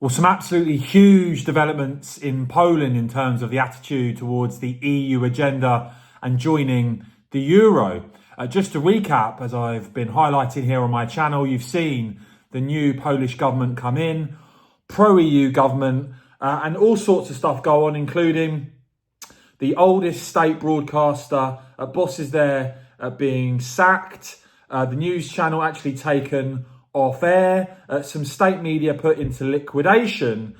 Well, some absolutely huge developments in Poland in terms of the attitude towards the EU agenda and joining the euro. Just to recap, as I've been highlighting here on my channel, you've seen the new Polish government come in, pro-EU government, and all sorts of stuff go on, including the oldest state broadcaster, bosses there being sacked, the news channel actually taken off air, some state media put into liquidation,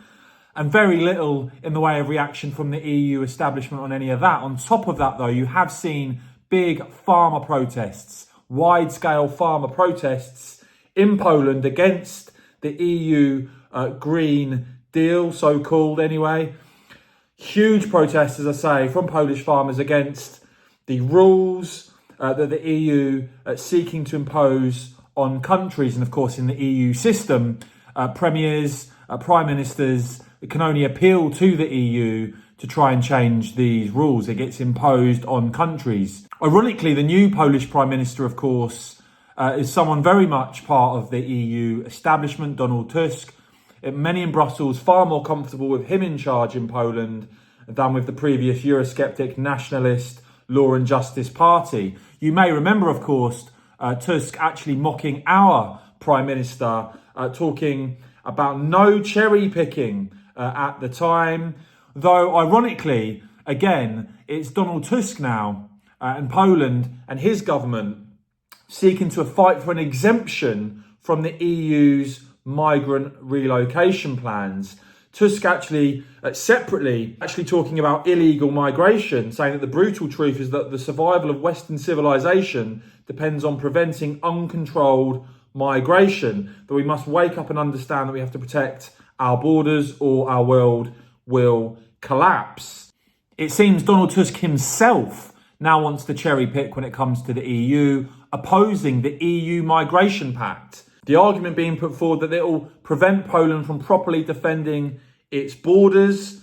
and very little in the way of reaction from the EU establishment on any of that. On top of that, though, you have seen big farmer protests, wide-scale farmer protests in Poland against the EU Green Deal, so-called anyway. Huge protests, as I say, from Polish farmers against the rules that the EU seeking to impose on countries. And of course, in the EU system, premiers, prime ministers can only appeal to the EU to try and change these rules. It gets imposed on countries. Ironically, the new Polish prime minister, of course, is someone very much part of the EU establishment, Donald Tusk. Many in Brussels far more comfortable with him in charge in Poland than with the previous Eurosceptic nationalist Law and Justice Party. You may remember, of course, Tusk actually mocking our Prime Minister, talking about no cherry picking at the time. Though, ironically, again, it's Donald Tusk now in Poland and his government seeking to fight for an exemption from the EU's migrant relocation plans. Tusk actually, separately, talking about illegal migration, saying that the brutal truth is that the survival of Western civilization depends on preventing uncontrolled migration, that we must wake up and understand that we have to protect our borders or our world will collapse. It seems Donald Tusk himself now wants to cherry pick when it comes to the EU, opposing the EU Migration Pact. The argument being put forward that it will prevent Poland from properly defending its borders.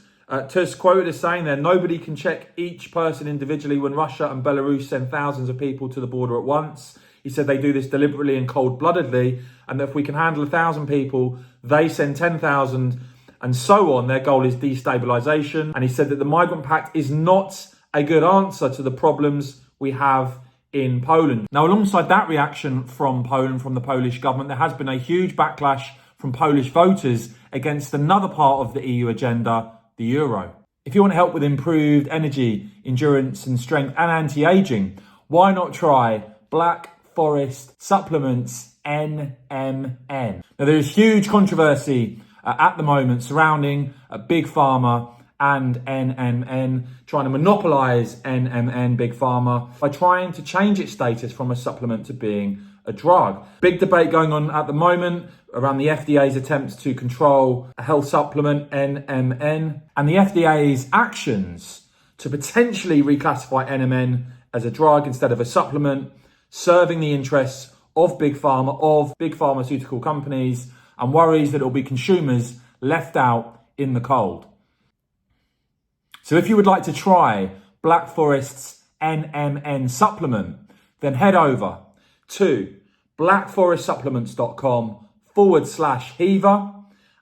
Tusk quoted as saying that nobody can check each person individually when Russia and Belarus send thousands of people to the border at once. He said they do this deliberately and cold-bloodedly, and that if we can handle 1,000 people, they send 10,000 and so on. Their goal is destabilisation. And he said that the Migrant Pact is not a good answer to the problems we have in Poland. Now, alongside that reaction from Poland, from the Polish government, there has been a huge backlash from Polish voters against another part of the EU agenda, the euro. If you want help with improved energy, endurance and strength and anti-aging, why not try Black Forest Supplements NMN? Now, there is huge controversy at the moment surrounding Big Pharma and NMN, trying to monopolise NMN, Big Pharma, by trying to change its status from a supplement to being a drug. Big debate going on at the moment around the FDA's attempts to control a health supplement, NMN, and the FDA's actions to potentially reclassify NMN as a drug instead of a supplement, serving the interests of Big Pharma, of big pharmaceutical companies, and worries that it will be consumers left out in the cold. So if you would like to try Black Forest's NMN supplement, then head over to blackforestsupplements.com/HEVA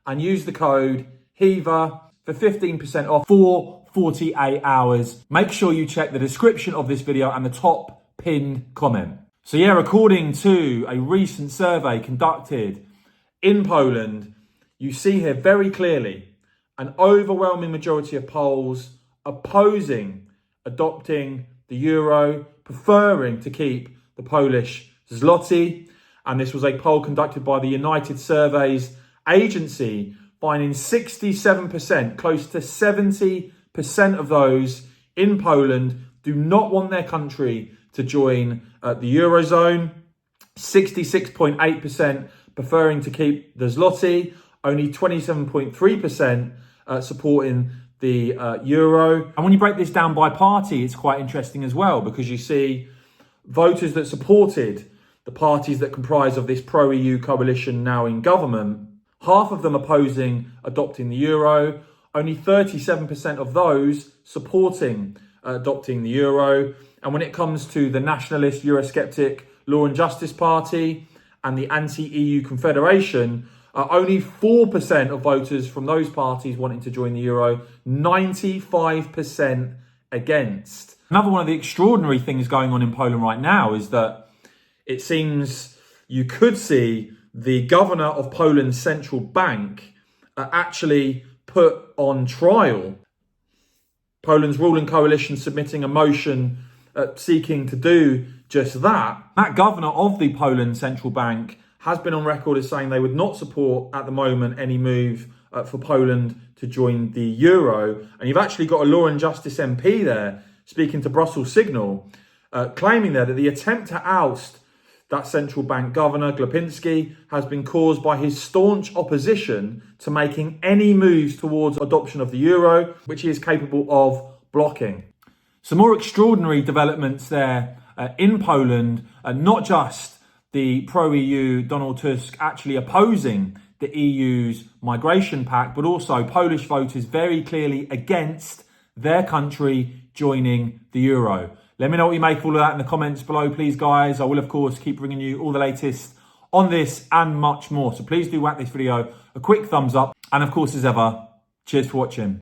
and use the code HEVA for 15% off for 48 hours. Make sure you check the description of this video and the top pinned comment. So yeah, according to a recent survey conducted in Poland, you see here very clearly an overwhelming majority of Poles opposing adopting the euro, preferring to keep the Polish zloty. And this was a poll conducted by the United Surveys Agency, finding 67%, close to 70% of those in Poland do not want their country to join the Eurozone. 66.8% preferring to keep the zloty, only 27.3% supporting the euro. And when you break this down by party, it's quite interesting as well, because you see voters that supported the parties that comprise of this pro-EU coalition now in government, half of them opposing adopting the euro, only 37% of those supporting adopting the euro. And when it comes to the nationalist Eurosceptic Law and Justice Party and the anti-EU Confederation, Only 4% of voters from those parties wanting to join the euro, 95% against. Another one of the extraordinary things going on in Poland right now is that it seems you could see the governor of Poland's central bank actually put on trial. Poland's ruling coalition submitting a motion seeking to do just that. That governor of the Poland central bank has been on record as saying they would not support at the moment any move for Poland to join the euro. And you've actually got a Law and Justice MP there speaking to Brussels Signal, claiming there that the attempt to oust that central bank governor, Glapiński, has been caused by his staunch opposition to making any moves towards adoption of the euro, which he is capable of blocking. Some more extraordinary developments there in Poland, not just the pro-EU Donald Tusk actually opposing the EU's migration pact, but also Polish voters very clearly against their country joining the euro. Let me know what you make of all of that in the comments below, please, guys. I will, of course, keep bringing you all the latest on this and much more. So please do whack this video a quick thumbs up. And, of course, as ever, cheers for watching.